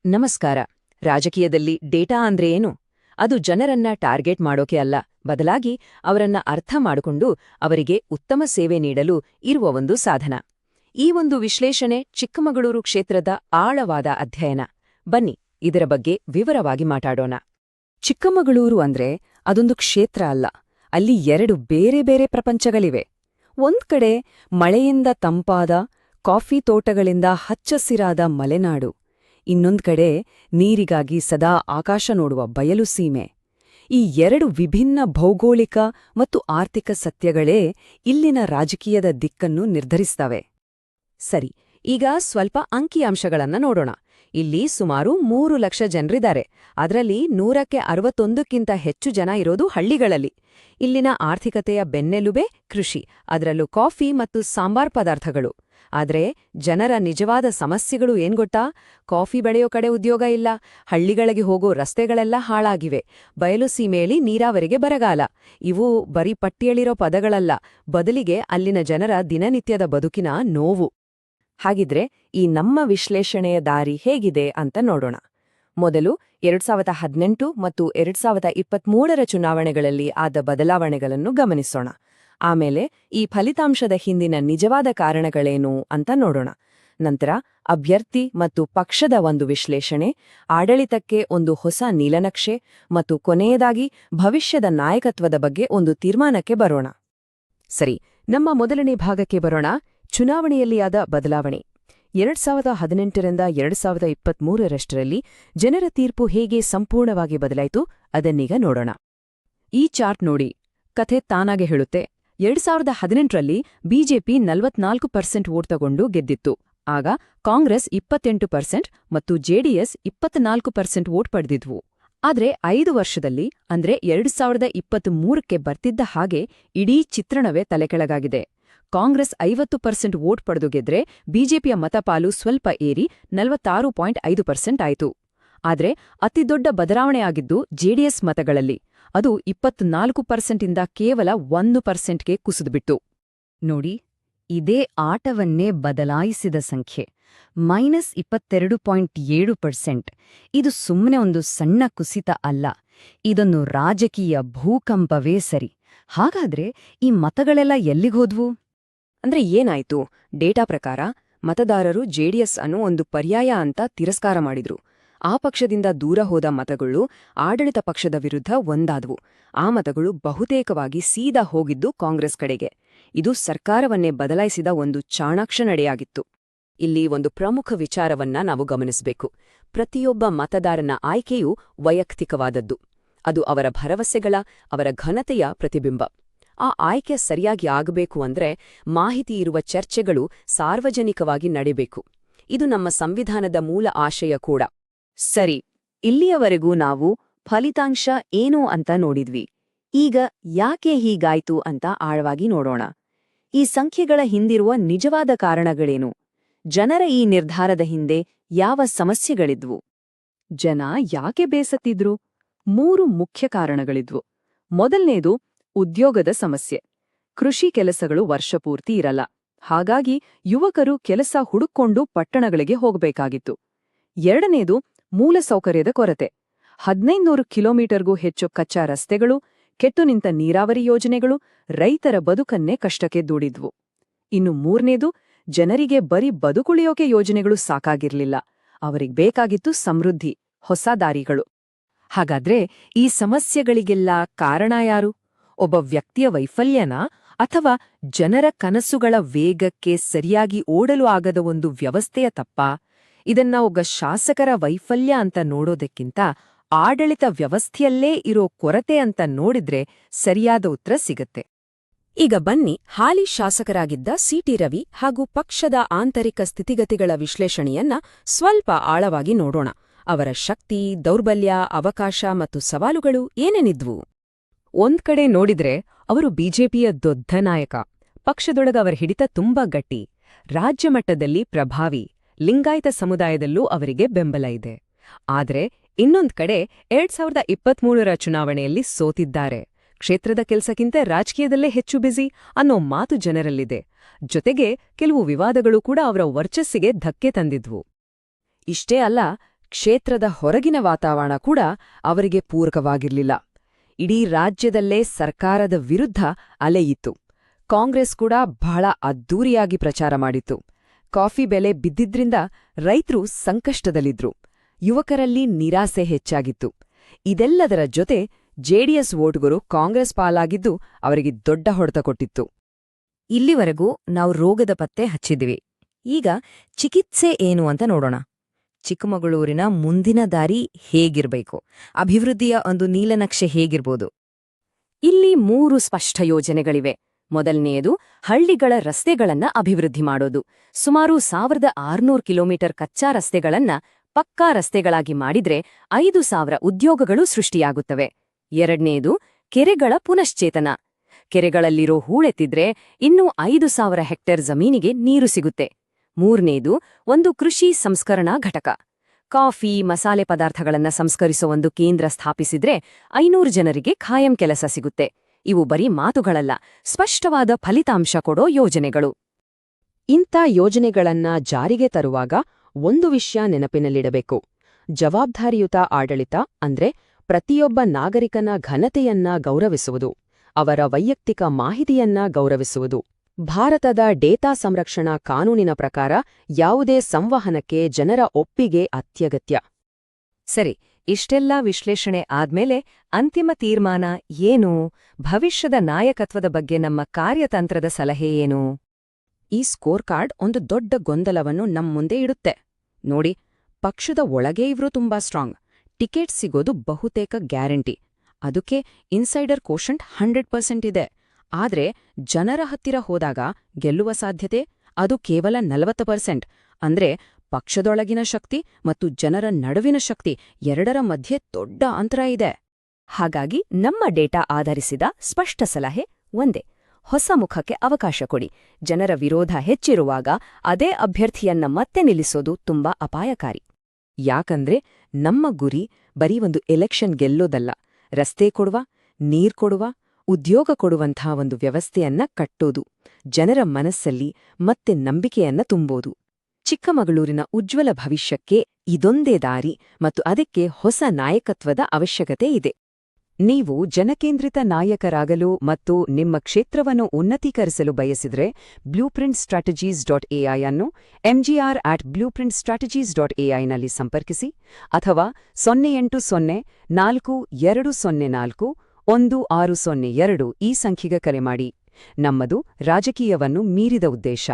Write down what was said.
ನಮಸ್ಕಾರ. ರಾಜಕೀಯದಲ್ಲಿ ಡೇಟಾ ಅಂದ್ರೆ ಏನು? ಅದು ಜನರನ್ನ ಟಾರ್ಗೆಟ್ ಮಾಡೋಕೆ ಅಲ್ಲ, ಬದಲಾಗಿ ಅವರನ್ನ ಅರ್ಥ ಮಾಡಿಕೊಂಡು ಅವರಿಗೆ ಉತ್ತಮ ಸೇವೆ ನೀಡಲು ಇರುವ ಒಂದು ಸಾಧನ. ಈ ಒಂದು ವಿಶ್ಲೇಷಣೆ ಚಿಕ್ಕಮಗಳೂರು ಕ್ಷೇತ್ರದ ಆಳವಾದ ಅಧ್ಯಯನ. ಬನ್ನಿ ಇದರ ಬಗ್ಗೆ ವಿವರವಾಗಿ ಮಾತಾಡೋಣ. ಚಿಕ್ಕಮಗಳೂರು ಅಂದ್ರೆ ಅದೊಂದು ಕ್ಷೇತ್ರ ಅಲ್ಲ, ಅಲ್ಲಿ ಎರಡು ಬೇರೆ ಬೇರೆ ಪ್ರಪಂಚಗಳಿವೆ. ಒಂದ್ ಕಡೆ ಮಳೆಯಿಂದ ತಂಪಾದ ಕಾಫಿ ತೋಟಗಳಿಂದ ಹಚ್ಚಸಿರಾದ ಮಲೆನಾಡು, ಇನ್ನೊಂದ್ ಕಡೆ ನೀರಿಗಾಗಿ ಸದಾ ಆಕಾಶ ನೋಡುವ ಬಯಲು ಸೀಮೆ. ಈ ಎರಡು ವಿಭಿನ್ನ ಭೌಗೋಳಿಕ ಮತ್ತು ಆರ್ಥಿಕ ಸತ್ಯಗಳೇ ಇಲ್ಲಿನ ರಾಜಕೀಯದ ದಿಕ್ಕನ್ನು ನಿರ್ಧರಿಸ್ತವೆ. ಸರಿ, ಈಗ ಸ್ವಲ್ಪ ಅಂಕಿಅಂಶಗಳನ್ನ ನೋಡೋಣ. ಇಲ್ಲಿ ಸುಮಾರು 3 ಲಕ್ಷ ಜನರಿದ್ದಾರೆ. ಅದರಲ್ಲಿ 100ಕ್ಕೆ 61ಕ್ಕಿಂತ ಹೆಚ್ಚು ಜನ ಇರೋದು ಹಳ್ಳಿಗಳಲ್ಲಿ. ಇಲ್ಲಿನ ಆರ್ಥಿಕತೆಯ ಬೆನ್ನೆಲುಬೆ ಕೃಷಿ, ಅದರಲ್ಲೂ ಕಾಫಿ ಮತ್ತು ಸಾಂಬಾರ್ ಪದಾರ್ಥಗಳು. ಆದ್ರೆ ಜನರ ನಿಜವಾದ ಸಮಸ್ಯೆಗಳು ಏನ್ಗೊತ್ತಾ? ಕಾಫಿ ಬೆಳೆಯೋ ಕಡೆ ಉದ್ಯೋಗ ಇಲ್ಲ, ಹಳ್ಳಿಗಳಿಗೆ ಹೋಗೋ ರಸ್ತೆಗಳೆಲ್ಲ ಹಾಳಾಗಿವೆ, ಬಯಲು ಸೀಮೆಯಲ್ಲಿ ನೀರಾವರಿಗೆ ಬರಗಾಲ. ಇವು ಬರೀ ಪಟ್ಟಿಯಲ್ಲಿರೋ ಪದಗಳಲ್ಲ, ಬದಲಿಗೆ ಅಲ್ಲಿನ ಜನರ ದಿನನಿತ್ಯದ ಬದುಕಿನ ನೋವು. ಹಾಗಿದ್ರೆ ಈ ನಮ್ಮ ವಿಶ್ಲೇಷಣೆಯ ದಾರಿ ಹೇಗಿದೆ ಅಂತ ನೋಡೋಣ. ಮೊದಲು 2018 ಮತ್ತು 2023ರ ಚುನಾವಣೆಗಳಲ್ಲಿ ಆದ ಬದಲಾವಣೆಗಳನ್ನು ಗಮನಿಸೋಣ. ಆಮೇಲೆ ಈ ಫಲಿತಾಂಶದ ಹಿಂದಿನ ನಿಜವಾದ ಕಾರಣಗಳೇನು ಅಂತ ನೋಡೋಣ. ನಂತರ ಅಭ್ಯರ್ಥಿ ಮತ್ತು ಪಕ್ಷದ ಒಂದು ವಿಶ್ಲೇಷಣೆ, ಆಡಳಿತಕ್ಕೆ ಒಂದು ಹೊಸ ನೀಲನಕ್ಷೆ ಮತ್ತು ಕೊನೆಯದಾಗಿ ಭವಿಷ್ಯದ ನಾಯಕತ್ವದ ಬಗ್ಗೆ ಒಂದು ತೀರ್ಮಾನಕ್ಕೆ ಬರೋಣ. ಸರಿ, ನಮ್ಮ ಮೊದಲನೇ ಭಾಗಕ್ಕೆ ಬರೋಣ. ಚುನಾವಣೆಯಲ್ಲಿ ಆದ ಬದಲಾವಣೆ. 2018ರಿಂದ 2023ರಷ್ಟರಲ್ಲಿ ಜನರ ತೀರ್ಪು ಹೇಗೆ ಸಂಪೂರ್ಣವಾಗಿ ಬದಲಾಯಿತು ಅದನ್ನೀಗ ನೋಡೋಣ. ಈ ಚಾರ್ಟ್ ನೋಡಿ, ಕಥೆ ತಾನಾಗೆ ಹೇಳುತ್ತೆ. 2018ರಲ್ಲಿ ಬಿಜೆಪಿ 44% ವೋಟ್ ತಗೊಂಡು ಗೆದ್ದಿತ್ತು. ಆಗ ಕಾಂಗ್ರೆಸ್ 28% ಮತ್ತು ಜೆಡಿಎಸ್ 24% ವೋಟ್ ಪಡೆದಿದ್ವು. ಆದ್ರೆ 5 ವರ್ಷದಲ್ಲಿ ಅಂದ್ರೆ 2023ಕ್ಕೆ ಬರ್ತಿದ್ದ ಹಾಗೆ ಇಡೀ ಚಿತ್ರಣವೇ ತಲೆಕೆಳಗಾಗಿದೆ. ಕಾಂಗ್ರೆಸ್ 50% ವೋಟ್ ಪಡೆದು ಗೆದ್ರೆ ಬಿಜೆಪಿಯ ಮತಪಾಲು ಸ್ವಲ್ಪ ಏರಿ 46.5% ಆಯಿತು. ಆದ್ರೆ ಅತಿದೊಡ್ಡ ಬದಲಾವಣೆಯಾಗಿದ್ದು ಜೆಡಿಎಸ್ ಮತಗಳಲ್ಲಿ. ಅದು 24%ಇಂದ ಕೇವಲ 1%ಗೆ ಕುಸಿದುಬಿಟ್ಟು. ನೋಡಿ, ಇದೇ ಆಟವನ್ನೇ ಬದಲಾಯಿಸಿದ ಸಂಖ್ಯೆ -22.7%. ಇದು ಸುಮ್ಮನೆ ಒಂದು ಸಣ್ಣ ಕುಸಿತ ಅಲ್ಲ, ಇದೊಂದು ರಾಜಕೀಯ ಭೂಕಂಪವೇ ಸರಿ. ಹಾಗಾದ್ರೆ ಈ ಮತಗಳೆಲ್ಲ ಎಲ್ಲಿಗೋದ್ವು? ಅಂದ್ರೆ ಏನಾಯ್ತು? ಡೇಟಾ ಪ್ರಕಾರ ಮತದಾರರು ಜೆಡಿಎಸ್ ಅನ್ನು ಒಂದು ಪರ್ಯಾಯ ಅಂತ ತಿರಸ್ಕಾರ ಮಾಡಿದ್ರು. ಆ ಪಕ್ಷದಿಂದ ದೂರ ಹೋದ ಮತಗಳು ಆಡಳಿತ ಪಕ್ಷದ ವಿರುದ್ಧ ಒಂದಾದವು. ಆ ಮತಗಳು ಬಹುತೇಕವಾಗಿ ಸೀದಾ ಹೋಗಿದ್ದು ಕಾಂಗ್ರೆಸ್ ಕಡೆಗೆ. ಇದು ಸರ್ಕಾರವನ್ನೇ ಬದಲಾಯಿಸಿದ ಒಂದು ಚಾಣಾಕ್ಷ ನಡೆಯಾಗಿತ್ತು. ಇಲ್ಲಿ ಒಂದು ಪ್ರಮುಖ ವಿಚಾರವನ್ನ ನಾವು ಗಮನಿಸಬೇಕು. ಪ್ರತಿಯೊಬ್ಬ ಮತದಾರನ ಆಯ್ಕೆಯೂ ವೈಯಕ್ತಿಕವಾದದ್ದು. ಅದು ಅವರ ಭರವಸೆಗಳ, ಅವರ ಘನತೆಯ ಪ್ರತಿಬಿಂಬ. ಆ ಆಯ್ಕೆ ಸರಿಯಾಗಿ ಆಗಬೇಕು ಅಂದ್ರೆ ಮಾಹಿತಿ ಇರುವ ಚರ್ಚೆಗಳು ಸಾರ್ವಜನಿಕವಾಗಿ ನಡೆಯಬೇಕು. ಇದು ನಮ್ಮ ಸಂವಿಧಾನದ ಮೂಲ ಆಶಯ ಕೂಡ. ಸರಿ, ಇಲ್ಲಿಯವರೆಗೂ ನಾವು ಫಲಿತಾಂಶ ಏನು ಅಂತ ನೋಡಿದ್ವಿ. ಈಗ ಯಾಕೆ ಹೀಗಾಯ್ತು ಅಂತ ಆಳವಾಗಿ ನೋಡೋಣ. ಈ ಸಂಖ್ಯೆಗಳ ಹಿಂದಿರುವ ನಿಜವಾದ ಕಾರಣಗಳೇನು? ಜನರ ಈ ನಿರ್ಧಾರದ ಹಿಂದೆ ಯಾವ ಸಮಸ್ಯೆಗಳಿದ್ವು? ಜನ ಯಾಕೆ ಬೇಸತ್ತಿದ್ರು? 3 ಮುಖ್ಯ ಕಾರಣಗಳಿದ್ವು. ಮೊದಲನೇದು ಉದ್ಯೋಗದ ಸಮಸ್ಯೆ. ಕೃಷಿ ಕೆಲಸಗಳು ವರ್ಷಪೂರ್ತಿ ಇರಲ್ಲ. ಹಾಗಾಗಿ ಯುವಕರು ಕೆಲಸ ಹುಡುಕೊಂಡು ಪಟ್ಟಣಗಳಿಗೆ ಹೋಗಬೇಕಾಗಿತ್ತು. ಎರಡನೇದು ಮೂಲಸೌಕರ್ಯದ ಕೊರತೆ. 1500 ಕಿಲೋಮೀಟರ್ಗೂ ಹೆಚ್ಚು ಕಚ್ಚಾ ರಸ್ತೆಗಳು, ಕೆಟ್ಟುನಿಂತ ನೀರಾವರಿ ಯೋಜನೆಗಳು ರೈತರ ಬದುಕನ್ನೇ ಕಷ್ಟಕ್ಕೆ ದೂಡಿದ್ವು. ಇನ್ನು ಮೂರನೇದು, ಜನರಿಗೆ ಬರೀ ಬದುಕುಳಿಯೋಕೆ ಯೋಜನೆಗಳು ಸಾಕಾಗಿರ್ಲಿಲ್ಲ. ಅವರಿಗೆ ಬೇಕಾಗಿತ್ತು ಸಮೃದ್ಧಿ, ಹೊಸ ದಾರಿಗಳು. ಹಾಗಾದ್ರೆ ಈ ಸಮಸ್ಯೆಗಳಿಗೆಲ್ಲ ಕಾರಣ ಯಾರು? ಒಬ್ಬ ವ್ಯಕ್ತಿಯ ವೈಫಲ್ಯನಾ, ಅಥವಾ ಜನರ ಕನಸುಗಳ ವೇಗಕ್ಕೆ ಸರಿಯಾಗಿ ಓಡಲು ಆಗದ ಒಂದು ವ್ಯವಸ್ಥೆಯ ತಪ್ಪಾ? ಇದನ್ನ ಒಬ್ಬ ಶಾಸಕರ ವೈಫಲ್ಯ ಅಂತ ನೋಡೋದಕ್ಕಿಂತ ಆಡಳಿತ ವ್ಯವಸ್ಥೆಯಲ್ಲೇ ಇರೋ ಕೊರತೆ ಅಂತ ನೋಡಿದ್ರೆ ಸರಿಯಾದ ಉತ್ತರ ಸಿಗತ್ತೆ. ಈಗ ಬನ್ನಿ ಹಾಲಿ ಶಾಸಕರಾಗಿದ್ದ ಸಿ.ಟಿ. ರವಿ ಹಾಗೂ ಪಕ್ಷದ ಆಂತರಿಕ ಸ್ಥಿತಿಗತಿಗಳ ವಿಶ್ಲೇಷಣೆಯನ್ನ ಸ್ವಲ್ಪ ಆಳವಾಗಿ ನೋಡೋಣ. ಅವರ ಶಕ್ತಿ, ದೌರ್ಬಲ್ಯ, ಅವಕಾಶ ಮತ್ತು ಸವಾಲುಗಳು ಏನೇನಿದ್ವು? ಒಂದ್ ಕಡೆ ನೋಡಿದ್ರೆ ಅವರು ಬಿಜೆಪಿಯ ದೊಡ್ಡ ನಾಯಕ. ಪಕ್ಷದೊಳಗ ಅವರ ಹಿಡಿತ ತುಂಬಾ ಗಟ್ಟಿ. ರಾಜ್ಯ ಮಟ್ಟದಲ್ಲಿ ಪ್ರಭಾವಿ. ಲಿಂಗಾಯತ ಸಮುದಾಯದಲ್ಲೂ ಅವರಿಗೆ ಬೆಂಬಲ ಇದೆ. ಆದ್ರೆ ಇನ್ನೊಂದ್ ಕಡೆ 2023ರ ಚುನಾವಣೆಯಲ್ಲಿ ಸೋತಿದ್ದಾರೆ. ಕ್ಷೇತ್ರದ ಕೆಲ್ಸಕ್ಕಿಂತ ರಾಜಕೀಯದಲ್ಲೇ ಹೆಚ್ಚು ಬ್ಯುಸಿ ಅನ್ನೋ ಮಾತು ಜನರಲ್ಲಿದೆ. ಜೊತೆಗೆ ಕೆಲವು ವಿವಾದಗಳು ಕೂಡ ಅವರ ವರ್ಚಸ್ಸಿಗೆ ಧಕ್ಕೆ ತಂದಿದ್ವು. ಇಷ್ಟೇ ಅಲ್ಲ, ಕ್ಷೇತ್ರದ ಹೊರಗಿನ ವಾತಾವರಣ ಕೂಡ ಅವರಿಗೆ ಪೂರಕವಾಗಿರಲಿಲ್ಲ. ಇಡೀ ರಾಜ್ಯದಲ್ಲೇ ಸರ್ಕಾರದ ವಿರುದ್ಧ ಅಲೆಯಿತ್ತು. ಕಾಂಗ್ರೆಸ್ ಕೂಡ ಬಹಳ ಅದ್ದೂರಿಯಾಗಿ ಪ್ರಚಾರ ಮಾಡಿತ್ತು. ಕಾಫಿ ಬೆಲೆ ಬಿದ್ದಿದ್ರಿಂದ ರೈತರು ಸಂಕಷ್ಟದಲ್ಲಿದ್ರು. ಯುವಕರಲ್ಲಿ ನಿರಾಸೆ ಹೆಚ್ಚಾಗಿತ್ತು. ಇದೆಲ್ಲದರ ಜೊತೆ ಜೆಡಿಎಸ್ ವೋಟ್ಗಳು ಕಾಂಗ್ರೆಸ್ ಪಾಲಾಗಿದ್ದು ಅವರಿಗೆ ದೊಡ್ಡ ಹೊಡೆತ ಕೊಟ್ಟಿತ್ತು. ಇಲ್ಲಿವರೆಗೂ ನಾವು ರೋಗದ ಪತ್ತೆ ಹಚ್ಚಿದ್ವಿ. ಈಗ ಚಿಕಿತ್ಸೆ ಏನು ಅಂತ ನೋಡೋಣ. ಚಿಕ್ಕಮಗಳೂರಿನ ಮುಂದಿನ ದಾರಿ ಹೇಗಿರ್ಬೇಕು, ಅಭಿವೃದ್ಧಿಯ ಒಂದು ನೀಲನಕ್ಷೆ ಹೇಗಿರ್ಬೋದು? ಇಲ್ಲಿ 3 ಸ್ಪಷ್ಟ ಯೋಜನೆಗಳಿವೆ. ಮೊದಲನೆಯದು ಹಳ್ಳಿಗಳ ರಸ್ತೆಗಳನ್ನ ಅಭಿವೃದ್ಧಿ ಮಾಡೋದು. ಸುಮಾರು 1600 ಕಿಲೋಮೀಟರ್ ಕಚ್ಚಾ ರಸ್ತೆಗಳನ್ನ ಪಕ್ಕಾ ರಸ್ತೆಗಳಾಗಿ ಮಾಡಿದ್ರೆ 5000 ಉದ್ಯೋಗಗಳು ಸೃಷ್ಟಿಯಾಗುತ್ತವೆ. ಎರಡನೆಯದು ಕೆರೆಗಳ ಪುನಶ್ಚೇತನ. ಕೆರೆಗಳಲ್ಲಿರೋ ಹೂಳೆತ್ತಿದ್ರೆ ಇನ್ನೂ 5000 ಹೆಕ್ಟೇರ್ ಜಮೀನಿಗೆ ನೀರು ಸಿಗುತ್ತೆ. ಮೂರನೇದು ಒಂದು ಕೃಷಿ ಸಂಸ್ಕರಣಾ ಘಟಕ. ಕಾಫಿ, ಮಸಾಲೆ ಪದಾರ್ಥಗಳನ್ನ ಸಂಸ್ಕರಿಸೋ ಒಂದು ಕೇಂದ್ರ ಸ್ಥಾಪಿಸಿದ್ರೆ 500 ಜನರಿಗೆ ಖಾಯಂ ಕೆಲಸ ಸಿಗುತ್ತೆ. ಇವು ಬರೀ ಮಾತುಗಳಲ್ಲ, ಸ್ಪಷ್ಟವಾದ ಫಲಿತಾಂಶ ಕೊಡೋ ಯೋಜನೆಗಳು. ಇಂಥ ಯೋಜನೆಗಳನ್ನ ಜಾರಿಗೆ ತರುವಾಗ ಒಂದು ವಿಷಯ ನೆನಪಿನಲ್ಲಿಡಬೇಕು. ಜವಾಬ್ದಾರಿಯುತ ಆಡಳಿತ ಅಂದ್ರೆ ಪ್ರತಿಯೊಬ್ಬ ನಾಗರಿಕನ ಘನತೆಯನ್ನ ಗೌರವಿಸುವುದು, ಅವರ ವೈಯಕ್ತಿಕ ಮಾಹಿತಿಯನ್ನ ಗೌರವಿಸುವುದು. ಭಾರತದ ಡೇಟಾ ಸಂರಕ್ಷಣಾ ಕಾನೂನಿನ ಪ್ರಕಾರ ಯಾವುದೇ ಸಂವಹನಕ್ಕೆ ಜನರ ಒಪ್ಪಿಗೆ ಅತ್ಯಗತ್ಯ. ಸರಿ, ಇಷ್ಟೆಲ್ಲ ವಿಶ್ಲೇಷಣೆ ಆದ್ಮೇಲೆ ಅಂತಿಮ ತೀರ್ಮಾನ ಏನು? ಭವಿಷ್ಯದ ನಾಯಕತ್ವದ ಬಗ್ಗೆ ನಮ್ಮ ಕಾರ್ಯತಂತ್ರದ ಸಲಹೆ ಏನು? ಈ ಸ್ಕೋರ್ ಕಾರ್ಡ್ ಒಂದು ದೊಡ್ಡ ಗೊಂದಲವನ್ನು ನಮ್ಮುಂದೆ ಇಡುತ್ತೆ. ನೋಡಿ, ಪಕ್ಷದ ಒಳಗೆ ಇವ್ರು ತುಂಬಾ ಸ್ಟ್ರಾಂಗ್, ಟಿಕೆಟ್ ಸಿಗೋದು ಬಹುತೇಕ ಗ್ಯಾರಂಟಿ, ಅದಕ್ಕೆ ಇನ್ಸೈಡರ್ ಕೋಶಂಟ್ 100% ಇದೆ. ಆದ್ರೆ ಜನರ ಹತ್ತಿರ ಹೋದಾಗ ಗೆಲ್ಲುವ ಸಾಧ್ಯತೆ ಅದು ಕೇವಲ 40%. ಅಂದ್ರೆ ಪಕ್ಷದೊಳಗಿನ ಶಕ್ತಿ ಮತ್ತು ಜನರ ನಡುವಿನ ಶಕ್ತಿ ಎರಡರ ಮಧ್ಯೆ ದೊಡ್ಡ ಅಂತರ ಇದೆ. ಹಾಗಾಗಿ ನಮ್ಮ ಡೇಟಾ ಆಧರಿಸಿದ ಸ್ಪಷ್ಟ ಸಲಹೆ ಒಂದೇ: ಹೊಸ ಮುಖಕ್ಕೆ ಅವಕಾಶ ಕೊಡಿ. ಜನರ ವಿರೋಧ ಹೆಚ್ಚಿರುವಾಗ ಅದೇ ಅಭ್ಯರ್ಥಿಯನ್ನ ಮತ್ತೆ ನಿಲ್ಲಿಸೋದು ತುಂಬಾ ಅಪಾಯಕಾರಿ. ಯಾಕಂದ್ರೆ ನಮ್ಮ ಗುರಿ ಬರೀ ಒಂದು ಎಲೆಕ್ಷನ್ ಗೆಲ್ಲೋದಲ್ಲ, ರಸ್ತೆ ಕೊಡುವ, ನೀರ್ ಕೊಡುವ, ಉದ್ಯೋಗ ಕೊಡುವಂಥ ಒಂದು ವ್ಯವಸ್ಥೆಯನ್ನ ಕಟ್ಟೋದು, ಜನರ ಮನಸ್ಸಲ್ಲಿ ಮತ್ತೆ ನಂಬಿಕೆಯನ್ನ ತುಂಬೋದು. ಚಿಕ್ಕಮಗಳೂರಿನ ಉಜ್ವಲ ಭವಿಷ್ಯಕ್ಕೆ ಇದೊಂದೇ ದಾರಿ ಮತ್ತು ಅದಕ್ಕೆ ಹೊಸ ನಾಯಕತ್ವದ ಅವಶ್ಯಕತೆ ಇದೆ. ನೀವು ಜನಕೇಂದ್ರಿತ ನಾಯಕರಾಗಲು ಮತ್ತು ನಿಮ್ಮ ಕ್ಷೇತ್ರವನ್ನು ಉನ್ನತೀಕರಿಸಲು ಬಯಸಿದ್ರೆ blueprintstrategies.ai ಅನ್ನು mgr@blueprintstrategies.ai ನಲ್ಲಿ ಸಂಪರ್ಕಿಸಿ ಅಥವಾ 080420416002 ಈ ಸಂಖ್ಯೆಗೆ ಕರೆ ಮಾಡಿ. ನಮ್ಮದು ರಾಜಕೀಯವನ್ನು ಮೀರಿದ ಉದ್ದೇಶ.